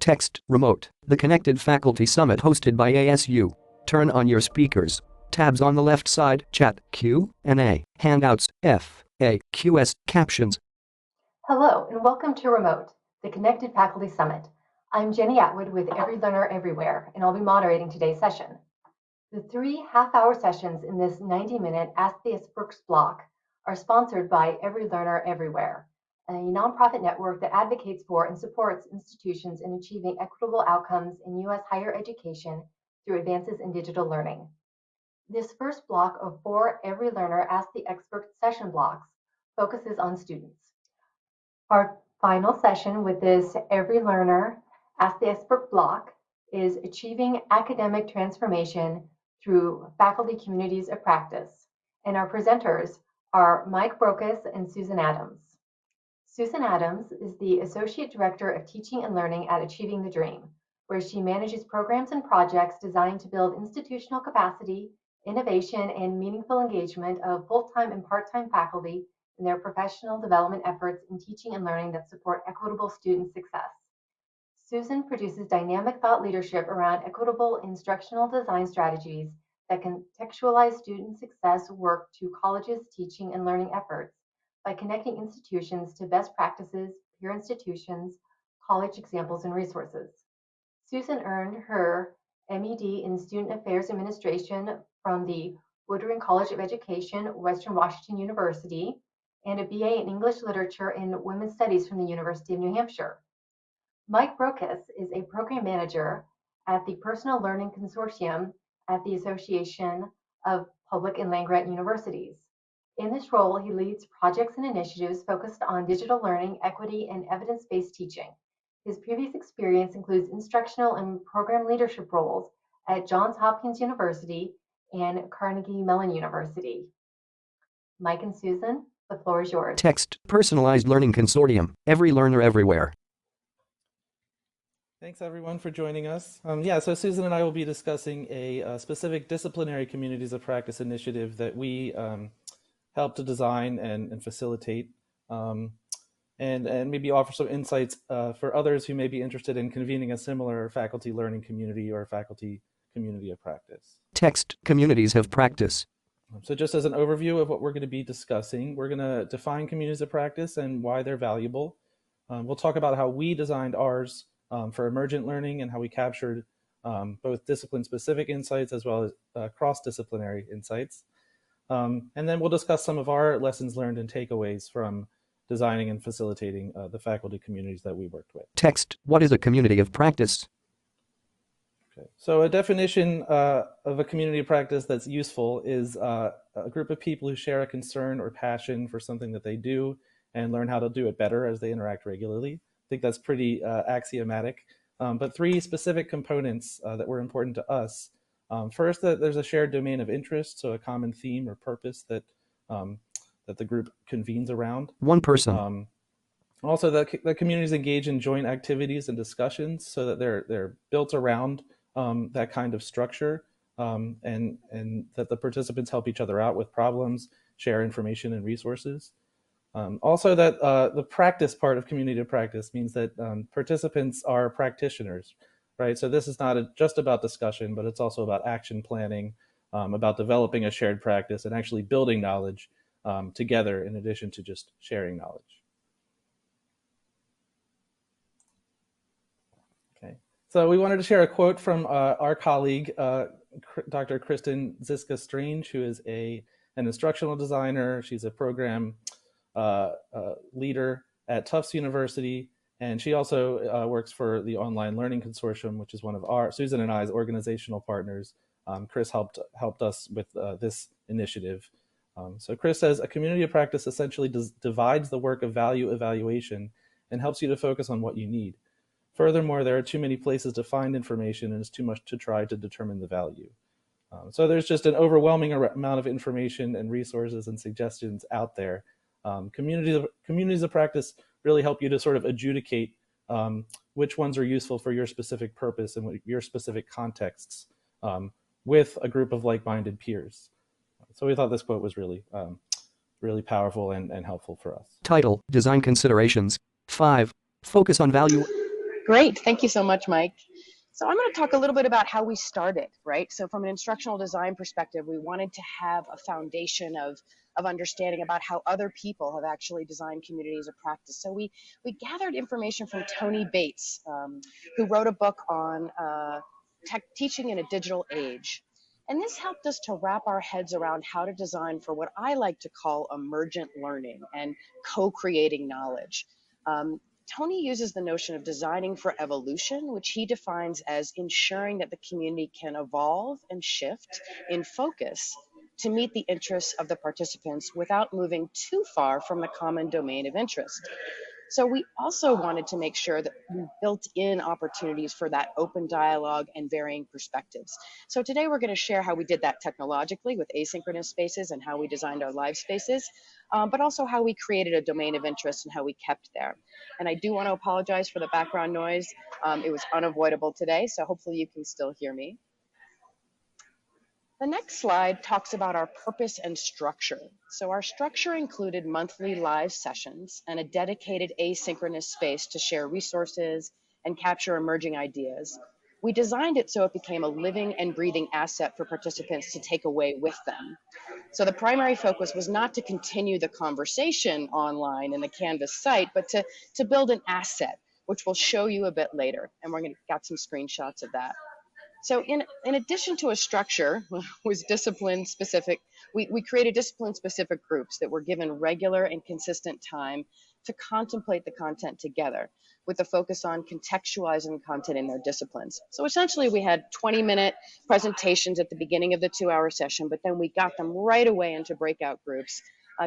Text Remote, the Connected Faculty Summit hosted by ASU. Turn on your speakers. Tabs on the left side, Chat, Q&A, Handouts, FAQs, Captions. Hello and welcome to Remote, the Connected Faculty Summit. I'm Jenny Atwood with Every Learner Everywhere, and I'll be moderating today's session. The 3 half-hour sessions in this 90-minute Ask the Experts block are sponsored by Every Learner Everywhere, a nonprofit network that advocates for and supports institutions in achieving equitable outcomes in U.S. higher education through advances in digital learning. This first block of 4 Every Learner Ask the Experts session blocks focuses on students. Our final session with this Every Learner Ask the Expert block is Achieving Academic Transformation Through Faculty Communities of Practice. And our presenters are Mike Brokus and Susan Adams. Susan Adams is the Associate Director of Teaching and Learning at Achieving the Dream, where she manages programs and projects designed to build institutional capacity, innovation, and meaningful engagement of full-time and part-time faculty in their professional development efforts in teaching and learning that support equitable student success. Susan produces dynamic thought leadership around equitable instructional design strategies that contextualize student success work to colleges' teaching and learning efforts by connecting institutions to best practices, peer institutions, college examples, and resources. Susan earned her MED in Student Affairs Administration from the Woodring College of Education, Western Washington University, and a BA in English Literature and Women's Studies from the University of New Hampshire. Mike Brokus is a program manager at the Personal Learning Consortium at the Association of Public and Land-Grant Universities. In this role, he leads projects and initiatives focused on digital learning, equity, and evidence-based teaching. His previous experience includes instructional and program leadership roles at Johns Hopkins University and Carnegie Mellon University. Mike and Susan, the floor is yours. Text Personalized Learning Consortium, Every Learner Everywhere. Thanks everyone for joining us. So Susan and I will be discussing a specific disciplinary communities of practice initiative that we help to design and facilitate, and maybe offer some insights for others who may be interested in convening a similar faculty learning community or faculty community of practice. Text Communities of Practice. So just as an overview of what we're going to be discussing, we're going to define communities of practice and why they're valuable. We'll talk about how we designed ours for emergent learning and how we captured both discipline-specific insights as well as cross-disciplinary insights. And then we'll discuss some of our lessons learned and takeaways from designing and facilitating the faculty communities that we worked with. Text What is a community of practice? Okay. So a definition of a community of practice that's useful is a group of people who share a concern or passion for something that they do and learn how to do it better as they interact regularly. I think that's pretty axiomatic, but 3 specific components that were important to us. First, that there's a shared domain of interest, so a common theme or purpose that that the group convenes around. One person. Also, that the communities engage in joint activities and discussions, so that they're built around that kind of structure, and that the participants help each other out with problems, share information and resources. Also, that the practice part of community of practice means that participants are practitioners, right? So this is not just about discussion, but it's also about action planning, about developing a shared practice and actually building knowledge together in addition to just sharing knowledge. Okay, so we wanted to share a quote from our colleague, Dr. Kristen Ziska-Strange, who is an instructional designer. She's a program leader at Tufts University, and she also works for the Online Learning Consortium, which is one of Susan and I's organizational partners. Chris helped us with this initiative. So Chris says, a community of practice essentially divides the work of value evaluation and helps you to focus on what you need. Furthermore, there are too many places to find information and it's too much to try to determine the value. So there's just an overwhelming amount of information and resources and suggestions out there. Communities of practice really help you to sort of adjudicate which ones are useful for your specific purpose and your specific contexts with a group of like-minded peers. So we thought this quote was really powerful and helpful for us. Title, Design Considerations. 5. Focus on value. Great. Thank you so much, Mike. So I'm going to talk a little bit about how we started, right? So from an instructional design perspective, we wanted to have a foundation of understanding about how other people have actually designed communities of practice. So we gathered information from Tony Bates, who wrote a book on teaching in a digital age. And this helped us to wrap our heads around how to design for what I like to call emergent learning and co-creating knowledge. Tony uses the notion of designing for evolution, which he defines as ensuring that the community can evolve and shift in focus to meet the interests of the participants without moving too far from the common domain of interest. So we also wanted to make sure that we built in opportunities for that open dialogue and varying perspectives. So today we're going to share how we did that technologically with asynchronous spaces and how we designed our live spaces, but also how we created a domain of interest and how we kept there. And I do want to apologize for the background noise. It was unavoidable today, so hopefully you can still hear me. The next slide talks about our purpose and structure. So our structure included monthly live sessions and a dedicated asynchronous space to share resources and capture emerging ideas. We designed it so it became a living and breathing asset for participants to take away with them. So the primary focus was not to continue the conversation online in the Canvas site, but to build an asset, which we'll show you a bit later. And we're going to got some screenshots of that. So in addition to a structure, was discipline specific, we created discipline specific groups that were given regular and consistent time to contemplate the content together with the focus on contextualizing content in their disciplines. So essentially we had 20-minute presentations at the beginning of the 2-hour session, but then we got them right away into breakout groups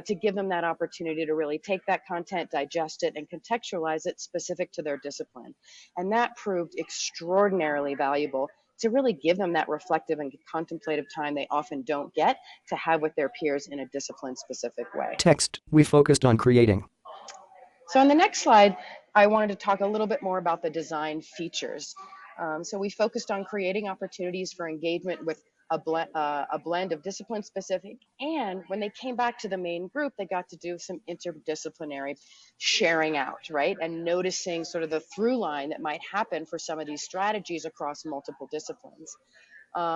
to give them that opportunity to really take that content, digest it, and contextualize it specific to their discipline. And that proved extraordinarily valuable to really give them that reflective and contemplative time they often don't get to have with their peers in a discipline-specific way. Text, we focused on creating. So on the next slide, I wanted to talk a little bit more about the design features. So we focused on creating opportunities for engagement with a blend of discipline specific, and when they came back to the main group, they got to do some interdisciplinary sharing out, right? And noticing sort of the through line that might happen for some of these strategies across multiple disciplines.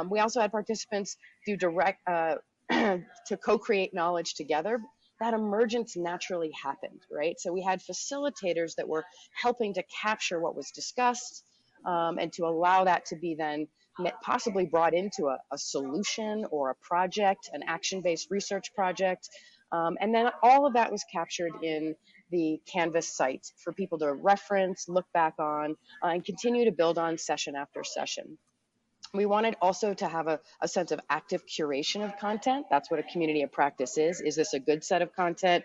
We also had participants do direct, to co-create knowledge together. That emergence naturally happened, right? So we had facilitators that were helping to capture what was discussed and to allow that to be then possibly brought into a solution or a project, an action-based research project. And then all of that was captured in the Canvas site for people to reference, look back on, and continue to build on session after session. We wanted also to have a sense of active curation of content. That's what a community of practice is. Is this a good set of content?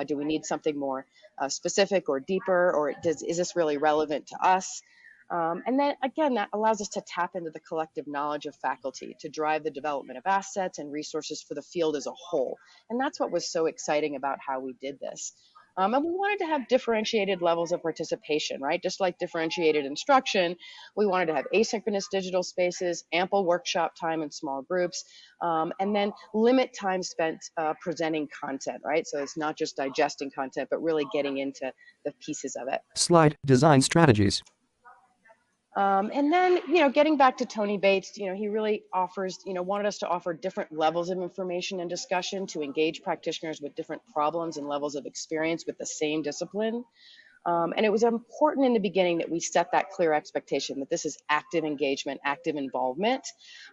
Do we need something more specific or deeper, or is this really relevant to us? And then again, that allows us to tap into the collective knowledge of faculty to drive the development of assets and resources for the field as a whole. And that's what was so exciting about how we did this. And we wanted to have differentiated levels of participation, right? Just like differentiated instruction, we wanted to have asynchronous digital spaces, ample workshop time in small groups, and then limit time spent presenting content, right? So it's not just digesting content, but really getting into the pieces of it. Slide, design strategies. And then, getting back to Tony Bates, he really offers, wanted us to offer different levels of information and discussion to engage practitioners with different problems and levels of experience with the same discipline. And it was important in the beginning that we set that clear expectation that this is active engagement, active involvement,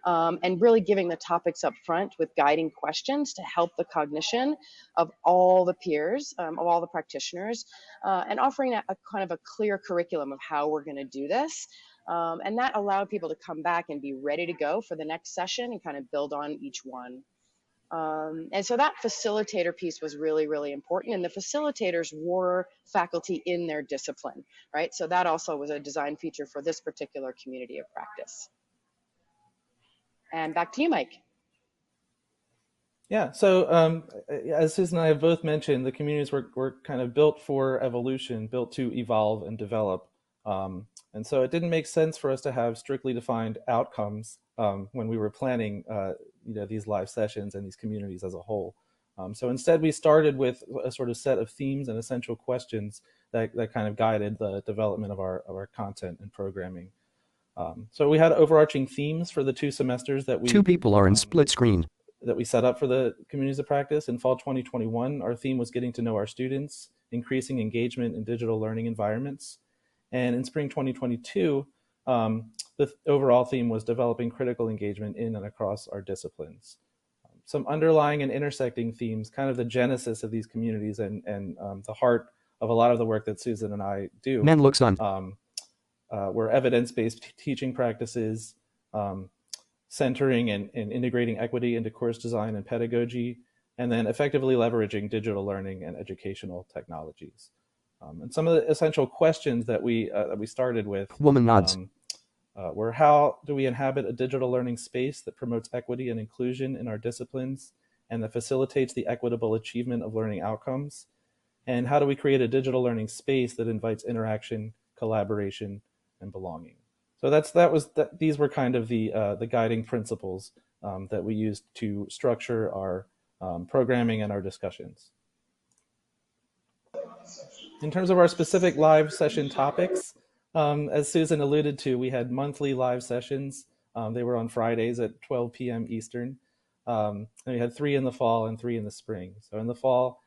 and really giving the topics up front with guiding questions to help the cognition of all the peers, of all the practitioners, and offering a kind of a clear curriculum of how we're going to do this. And that allowed people to come back and be ready to go for the next session and kind of build on each one. And so that facilitator piece was really, really important. And the facilitators were faculty in their discipline, right? So that also was a design feature for this particular community of practice. And back to you, Mike. Yeah, so as Susan and I have both mentioned, the communities were kind of built for evolution, built to evolve and develop. And so it didn't make sense for us to have strictly defined outcomes when we were planning these live sessions and these communities as a whole. So instead, we started with a sort of set of themes and essential questions that kind of guided the development of our content and programming. So we had overarching themes for the 2 semesters that Two people are in split screen. that we set up for the communities of practice. In fall 2021, our theme was getting to know our students, increasing engagement in digital learning environments. And in spring 2022, the overall theme was developing critical engagement in and across our disciplines. Some underlying and intersecting themes, kind of the genesis of these communities and the heart of a lot of the work that Susan and I do. Men looks on. Were evidence-based teaching practices, centering and integrating equity into course design and pedagogy, and then effectively leveraging digital learning and educational technologies. And some of the essential questions that we started with Woman nods. were, how do we inhabit a digital learning space that promotes equity and inclusion in our disciplines and that facilitates the equitable achievement of learning outcomes? And how do we create a digital learning space that invites interaction, collaboration, and belonging? So these were kind of the guiding principles that we used to structure our programming and our discussions. In terms of our specific live session topics, as Susan alluded to, we had monthly live sessions. They were on Fridays at 12 p.m. Eastern. And we had 3 in the fall and 3 in the spring. So in the fall,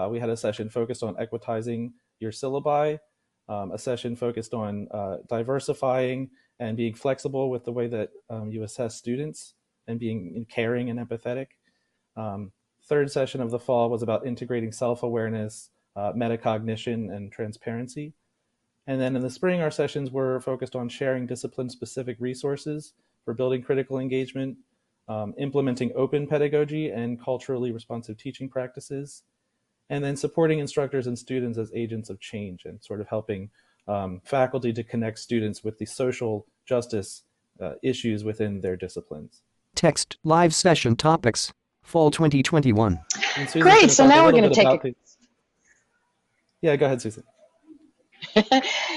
we had a session focused on equitizing your syllabi, a session focused on diversifying and being flexible with the way that you assess students and being caring and empathetic. Third session of the fall was about integrating self-awareness, metacognition, and transparency. And then in the spring, our sessions were focused on sharing discipline-specific resources for building critical engagement, implementing open pedagogy and culturally responsive teaching practices, and then supporting instructors and students as agents of change and sort of helping faculty to connect students with the social justice issues within their disciplines. Text live session topics, fall 2021. Great, so now we're going to take Yeah, go ahead, Susan.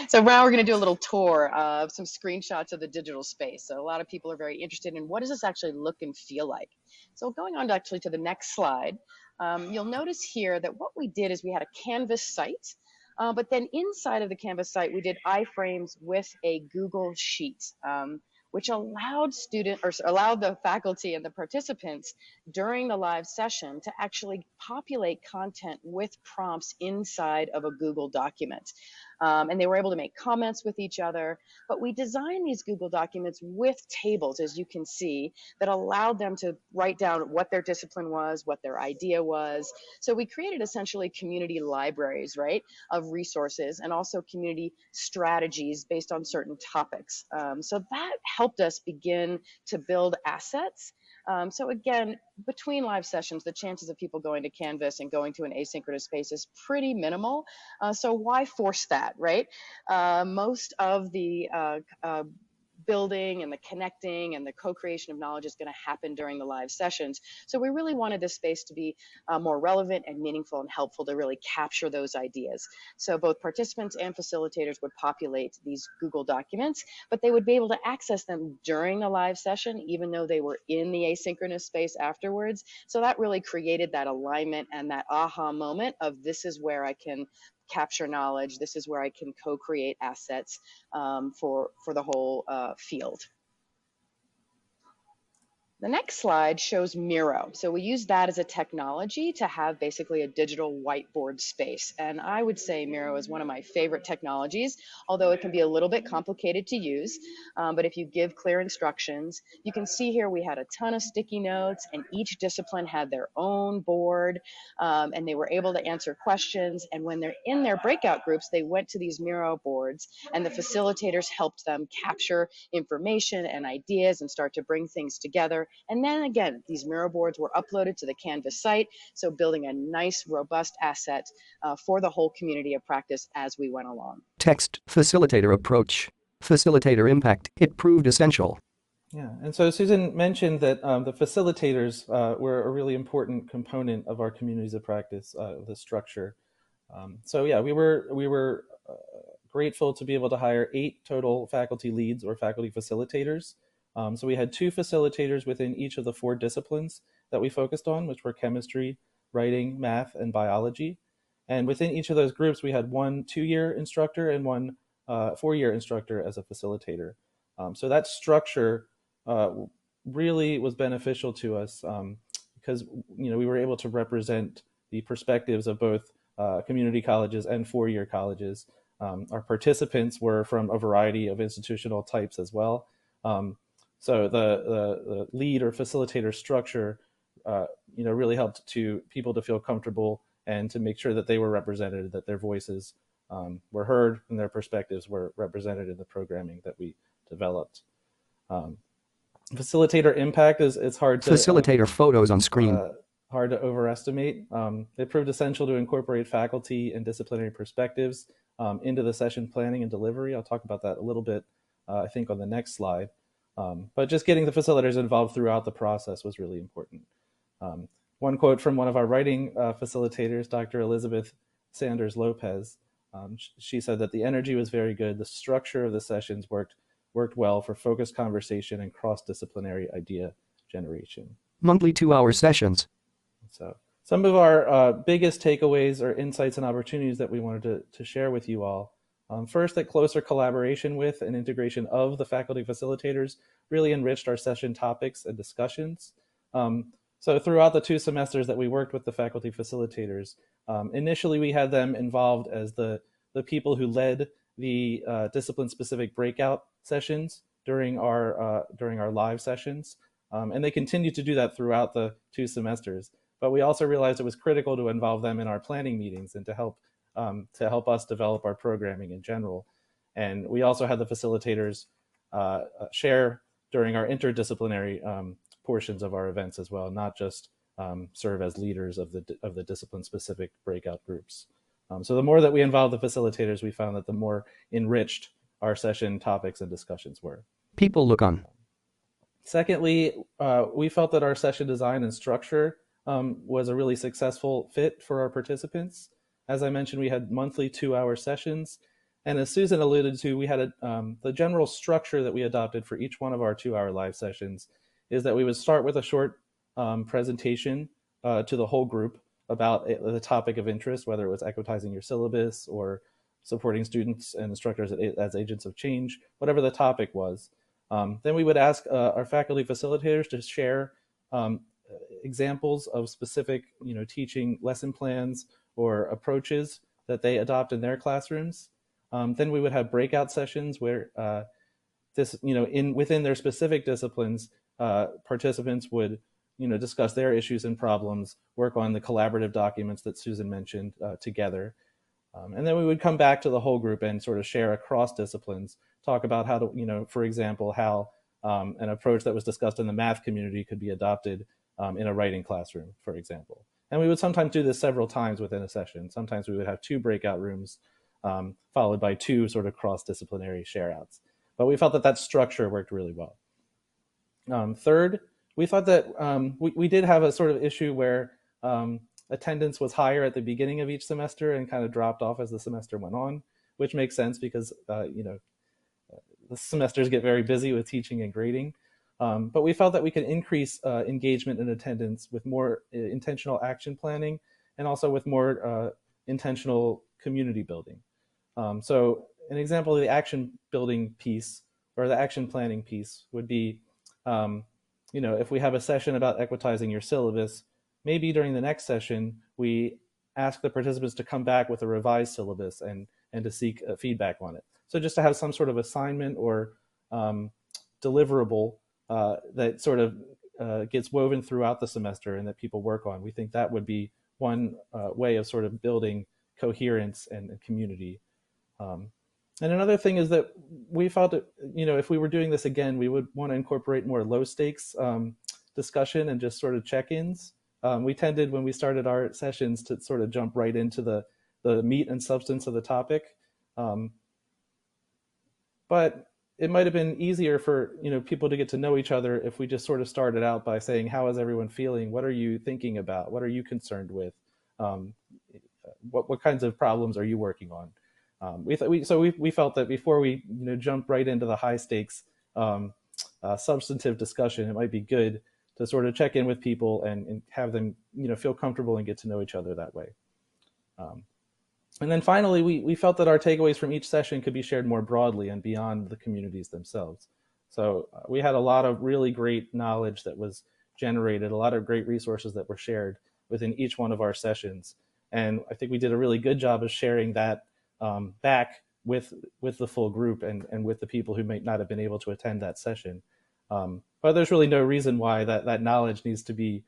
So now we're going to do a little tour of some screenshots of the digital space. So a lot of people are very interested in what does this actually look and feel like. So going on actually to the next slide, you'll notice here that what we did is we had a Canvas site, but then inside of the Canvas site, we did iframes with a Google Sheet, which allowed the faculty and the participants during the live session to actually populate content with prompts inside of a Google document. And they were able to make comments with each other, but we designed these Google documents with tables, as you can see, that allowed them to write down what their discipline was, what their idea was. So we created essentially community libraries, right, of resources and also community strategies based on certain topics. So that helped us begin to build assets. So again, between live sessions, the chances of people going to Canvas and going to an asynchronous space is pretty minimal. So why force that, right? Most of the building and the connecting and the co-creation of knowledge is going to happen during the live sessions. So we really wanted this space to be more relevant and meaningful and helpful to really capture those ideas. So both participants and facilitators would populate these Google documents, but they would be able to access them during the live session, even though they were in the asynchronous space afterwards. So that really created that alignment and that aha moment of this is where I can capture knowledge. This is where I can co-create assets for the whole field. The next slide shows Miro. So we use that as a technology to have basically a digital whiteboard space. And I would say Miro is one of my favorite technologies, although it can be a little bit complicated to use. But if you give clear instructions, you can see here we had a ton of sticky notes and each discipline had their own board and they were able to answer questions. And when they're in their breakout groups, they went to these Miro boards and the facilitators helped them capture information and ideas and start to bring things together. And then again, these Miro boards were uploaded to the Canvas site, so building a nice, robust asset for the whole community of practice as we went along. Text facilitator approach, facilitator impact. It proved essential. Yeah, and so Susan mentioned that the facilitators were a really important component of our communities of practice, the structure. So yeah, we were grateful to be able to hire 8 total faculty leads or faculty facilitators. So we had 2 facilitators within each of the 4 disciplines that we focused on, which were chemistry, writing, math, and biology. And within each of those groups, we had one 2-year instructor and one 4-year instructor as a facilitator. So that structure really was beneficial to us because we were able to represent the perspectives of both community colleges and 4-year colleges. Our participants were from a variety of institutional types as well. So the lead or facilitator structure, really helped people to feel comfortable and to make sure that they were represented, that their voices were heard and their perspectives were represented in the programming that we developed. Facilitator impact is hard to Facilitator photos on screen. Hard to overestimate. It proved essential to incorporate faculty and disciplinary perspectives into the session planning and delivery. I'll talk about that a little bit, I think, on the next slide. But just getting the facilitators involved throughout the process was really important. One quote from one of our writing facilitators, Dr. Elizabeth Sanders Lopez, she said that the energy was very good. The structure of the sessions worked well for focused conversation and cross-disciplinary idea generation. Monthly 2-hour sessions. So some of our biggest takeaways or insights and opportunities that we wanted to share with you all. First, that closer collaboration with and integration of the faculty facilitators really enriched our session topics and discussions. So throughout the 2 semesters that we worked with the faculty facilitators, initially we had them involved as the people who led the discipline-specific breakout sessions during our live sessions, and they continued to do that throughout the 2 semesters. But we also realized it was critical to involve them in our planning meetings and to help us develop our programming in general. And we also had the facilitators share during our interdisciplinary portions of our events as well, not just serve as leaders of the discipline-specific breakout groups. So the more that we involved the facilitators, we found that the more enriched our session topics and discussions were. People look on. Secondly, we felt that our session design and structure was a really successful fit for our participants. As I mentioned, we had monthly 2-hour sessions. And as Susan alluded to, we had the general structure that we adopted for each one of our 2-hour live sessions is that we would start with a short presentation to the whole group about the topic of interest, whether it was equitizing your syllabus or supporting students and instructors as agents of change, whatever the topic was. Then we would ask our faculty facilitators to share examples of specific, teaching lesson plans or approaches that they adopt in their classrooms. Then we would have breakout sessions where within their specific disciplines, participants would discuss their issues and problems, work on the collaborative documents that Susan mentioned together. And then we would come back to the whole group and sort of share across disciplines, talk about how to, for example, how an approach that was discussed in the math community could be adopted in a writing classroom, for example. And we would sometimes do this several times within a session. Sometimes we would have 2 breakout rooms followed by 2 sort of cross-disciplinary share-outs. But we felt that structure worked really well. Third, we thought that we did have a sort of issue where attendance was higher at the beginning of each semester and kind of dropped off as the semester went on, which makes sense because the semesters get very busy with teaching and grading. But we felt that we could increase engagement and attendance with more intentional action planning and also with more intentional community building. So an example of the action building piece or the action planning piece would be, if we have a session about equitizing your syllabus, maybe during the next session, we ask the participants to come back with a revised syllabus and to seek feedback on it. So just to have some sort of assignment or deliverable that sort of gets woven throughout the semester and that people work on. We think that would be one way of sort of building coherence and community. And another thing is that we felt that, if we were doing this again, we would want to incorporate more low stakes discussion and just sort of check-ins. We tended, when we started our sessions, to sort of jump right into the meat and substance of the topic. But it might have been easier for people to get to know each other if we just sort of started out by saying, how is everyone feeling? What are you thinking about? What are you concerned with? What kinds of problems are you working on? We felt that before we jump right into the high stakes substantive discussion, it might be good to sort of check in with people and have them, feel comfortable and get to know each other that way. And then finally, we felt that our takeaways from each session could be shared more broadly and beyond the communities themselves. So we had a lot of really great knowledge that was generated, a lot of great resources that were shared within each one of our sessions. And I think we did a really good job of sharing that back with the full group and with the people who might not have been able to attend that session. But there's really no reason why that knowledge needs to be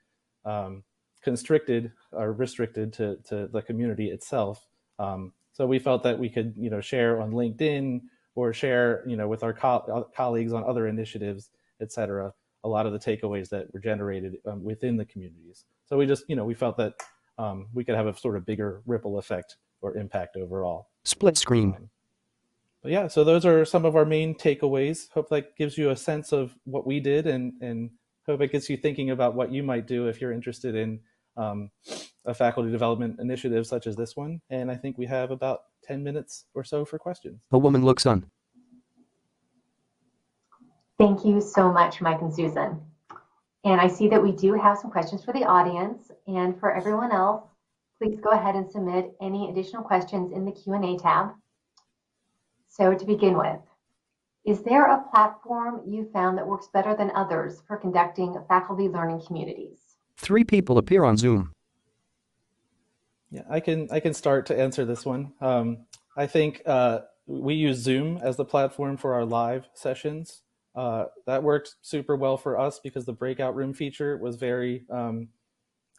constricted or restricted to the community itself. So we felt that we could, share on LinkedIn or share, with our colleagues on other initiatives, et cetera, a lot of the takeaways that were generated within the communities. So we just, we felt that we could have a sort of bigger ripple effect or impact overall. Split screen. But yeah, so those are some of our main takeaways. Hope that gives you a sense of what we did and hope it gets you thinking about what you might do if you're interested in a faculty development initiative such as this one. And I think we have about 10 minutes or so for questions. A woman looks on. Thank you so much, Mike and Susan. And I see that we do have some questions for the audience. And for everyone else, please go ahead and submit any additional questions in the Q&A tab. So to begin with, is there a platform you found that works better than others for conducting faculty learning communities? 3 people appear on Zoom. Yeah, I can start to answer this one. I think we use Zoom as the platform for our live sessions. That worked super well for us because the breakout room feature was very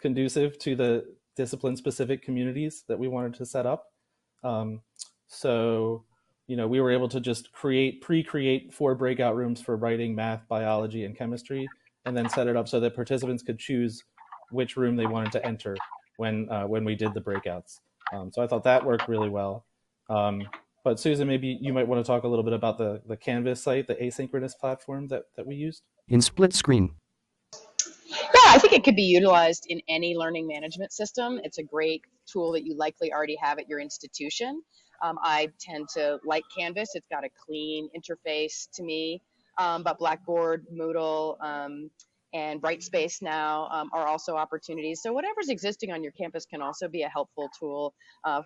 conducive to the discipline-specific communities that we wanted to set up. So, we were able to just pre-create 4 breakout rooms for writing, math, biology, and chemistry, and then set it up so that participants could choose which room they wanted to enter when we did the breakouts. So I thought that worked really well. But Susan, maybe you might want to talk a little bit about the Canvas site, the asynchronous platform that we used. In split screen. Yeah, I think it could be utilized in any learning management system. It's a great tool that you likely already have at your institution. I tend to like Canvas. It's got a clean interface to me, but Blackboard, Moodle, and Brightspace now are also opportunities. So whatever's existing on your campus can also be a helpful tool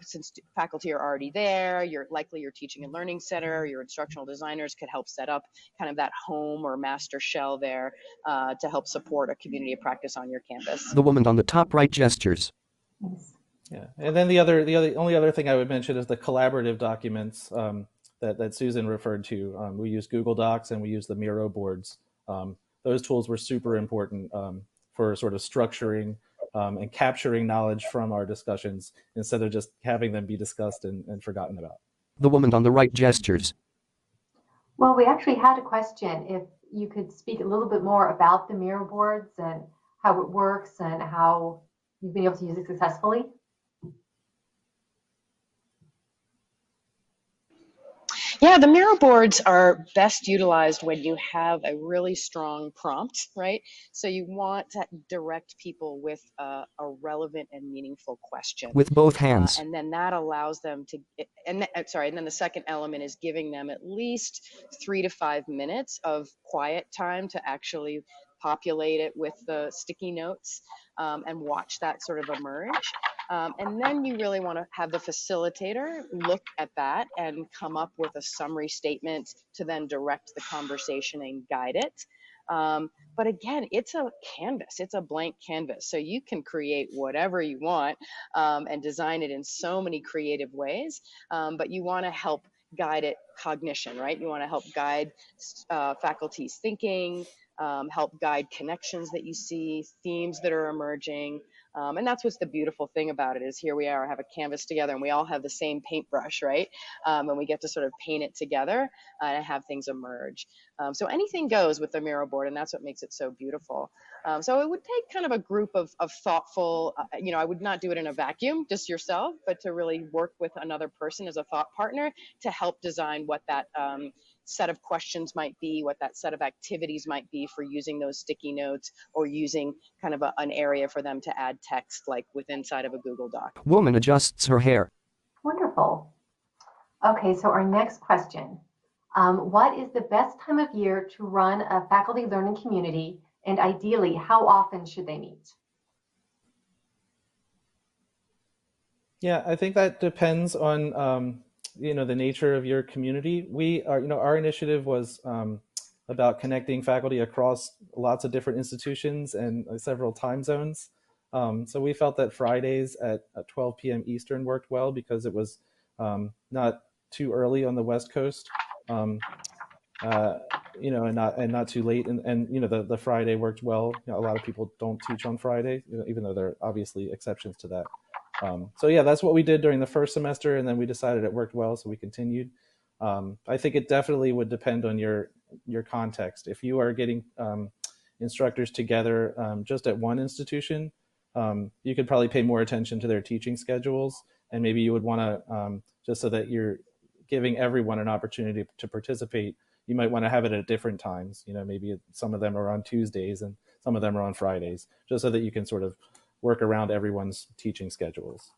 since faculty are already there. Your teaching and learning center, your instructional designers could help set up kind of that home or master shell there to help support a community of practice on your campus. The woman on the top right gestures. Yeah, and then the only other thing I would mention is the collaborative documents that Susan referred to. We use Google Docs and we use the Miro boards. Those tools were super important for sort of structuring and capturing knowledge from our discussions instead of just having them be discussed and forgotten about. The woman on the right gestures. Well, we actually had a question. If you could speak a little bit more about the Miro boards and how it works and how you've been able to use it successfully. Yeah, the Miro boards are best utilized when you have a really strong prompt, right? So you want to direct people with a relevant and meaningful question. With both hands. And then that allows them to, and then the second element is giving them at least 3 to 5 minutes of quiet time to actually populate it with the sticky notes and watch that sort of emerge. And then you really want to have the facilitator look at that and come up with a summary statement to then direct the conversation and guide it. But again, it's a canvas, it's a blank canvas. So you can create whatever you want and design it in so many creative ways, but you want to help guide it cognition, right? You want to help guide faculty's thinking, help guide connections that you see, themes that are emerging. And that's what's the beautiful thing about it is here we are, have a canvas together and we all have the same paintbrush, right? And we get to sort of paint it together and have things emerge. So anything goes with the Miro board, and that's what makes it so beautiful. So it would take kind of a group of thoughtful, I would not do it in a vacuum, just yourself, but to really work with another person as a thought partner to help design what that set of questions might be, what that set of activities might be for using those sticky notes or using kind of an area for them to add text like inside of a Google Doc. Woman adjusts her hair. Wonderful. Okay, so our next question. What is the best time of year to run a faculty learning community, And ideally, how often should they meet? Yeah, I think that depends on the nature of your community. We are, our initiative was about connecting faculty across lots of different institutions and several time zones. So we felt that Fridays at 12 p.m. Eastern worked well because it was not too early on the West Coast, uh, and not too late. And the Friday worked well. A lot of people don't teach on Friday, even though there are obviously exceptions to that. So yeah, that's what we did during the first semester, and then we decided it worked well, so we continued. I think it definitely would depend on your context. If you are getting instructors together just at one institution, you could probably pay more attention to their teaching schedules, and maybe you would want to just so that you're giving everyone an opportunity to participate. You might want to have it at different times. Maybe some of them are on Tuesdays and some of them are on Fridays, just so that you can sort of work around everyone's teaching schedules.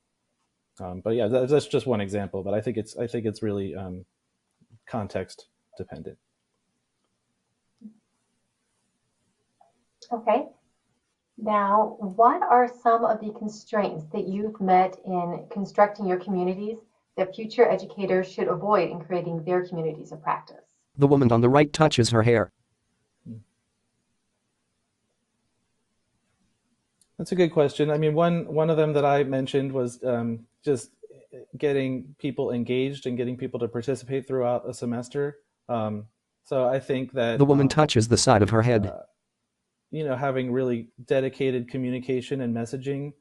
But yeah, that's just one example. But I think it's really context dependent. Okay. Now, what are some of the constraints that you've met in constructing your communities that future educators should avoid in creating their communities of practice? The woman on the right touches her hair. That's a good question. I mean, one of them that I mentioned was just getting people engaged and getting people to participate throughout a semester. So I think that The woman touches the side of her head. Having really dedicated communication and messaging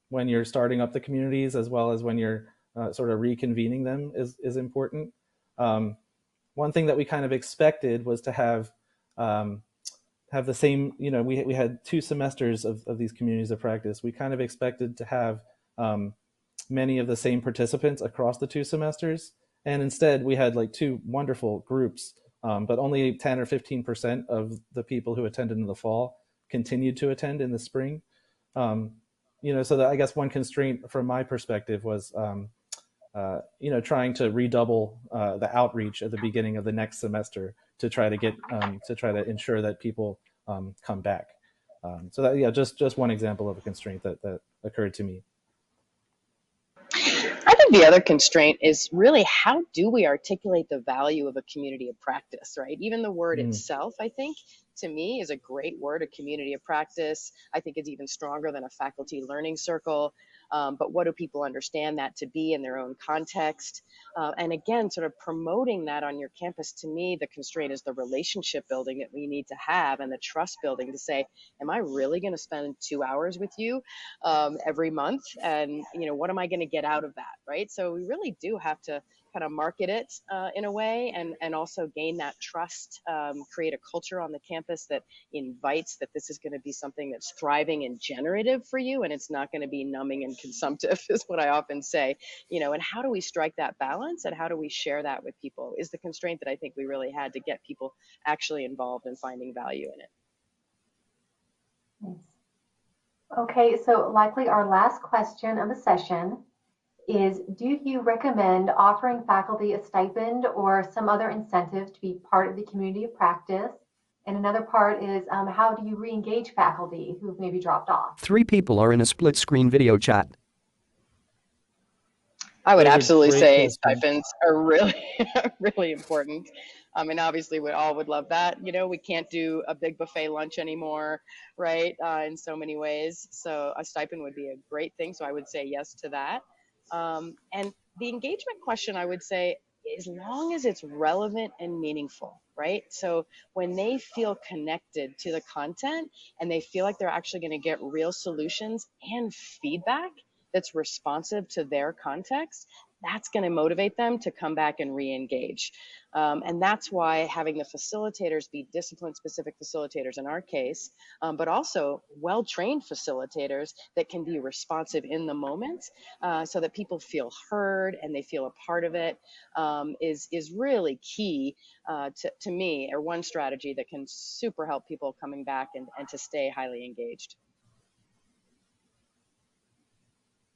when you're starting up the communities, as well as when you're sort of reconvening them, is important. One thing that we kind of expected was to have the same, we had 2 semesters of these communities of practice. We kind of expected to have many of the same participants across the 2 semesters. And instead we had like 2 wonderful groups, but only 10 or 15% of the people who attended in the fall continued to attend in the spring. So that, I guess one constraint from my perspective was, trying to redouble the outreach at the beginning of the next semester to try to ensure that people come back. So that, yeah, just one example of a constraint that occurred to me. I think the other constraint is really how do we articulate the value of a community of practice, right? Even the word itself, I think, to me, is a great word, a community of practice. I think it's even stronger than a faculty learning circle. But what do people understand that to be in their own context? And again, sort of promoting that on your campus, to me, the constraint is the relationship building that we need to have and the trust building to say, am I really going to spend 2 hours with you every month? And, what am I going to get out of that, right? So we really do have to kind of market it in a way and also gain that trust, create a culture on the campus that invites that this is going to be something that's thriving and generative for you, and it's not going to be numbing and consumptive is what I often say. And how do we strike that balance and how do we share that with people is the constraint that I think we really had to get people actually involved in finding value in it. Nice. Okay, so likely our last question of the session is, do you recommend offering faculty a stipend or some other incentive to be part of the community of practice? And another part is, how do you re-engage faculty who've maybe dropped off? 3 people are in a split screen video chat. I would Those are absolutely great say questions. stipends are really, really important. And obviously we all would love that. We can't do a big buffet lunch anymore, right? In so many ways. So a stipend would be a great thing. So I would say yes to that. And the engagement question, I would say, as long as it's relevant and meaningful, right? So when they feel connected to the content and they feel like they're actually going to get real solutions and feedback that's responsive to their context, that's going to motivate them to come back and re-engage. And that's why having the facilitators be discipline-specific facilitators in our case, but also well-trained facilitators that can be responsive in the moment so that people feel heard and they feel a part of it, is really key to me, or one strategy that can super help people coming back and to stay highly engaged.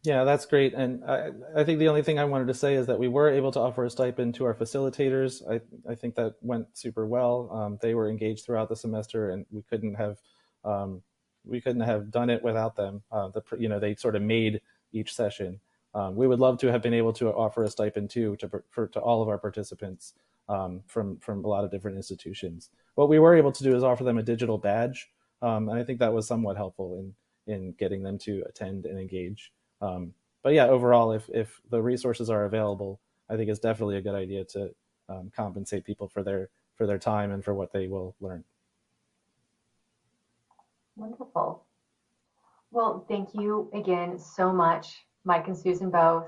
Yeah, that's great. And I think the only thing I wanted to say is that we were able to offer a stipend to our facilitators. I think that went super well. They were engaged throughout the semester, and um, we couldn't have done it without them. They sort of made each session. We would love to have been able to offer a stipend too to all of our participants from a lot of different institutions. What we were able to do is offer them a digital badge, and I think that was somewhat helpful in getting them to attend and engage. But yeah, overall, if the resources are available, I think it's definitely a good idea to compensate people for their time and for what they will learn. Wonderful. Well, thank you again so much, Mike and Susan both.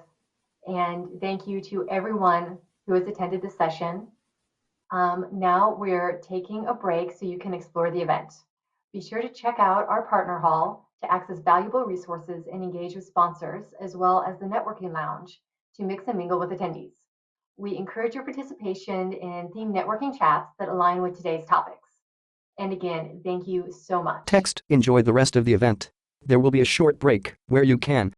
And thank you to everyone who has attended this session. Now we're taking a break so you can explore the event. Be sure to check out our partner hall to access valuable resources and engage with sponsors, as well as the networking lounge to mix and mingle with attendees. We encourage your participation in themed networking chats that align with today's topics. And again, thank you so much. Text, enjoy the rest of the event. There will be a short break where you can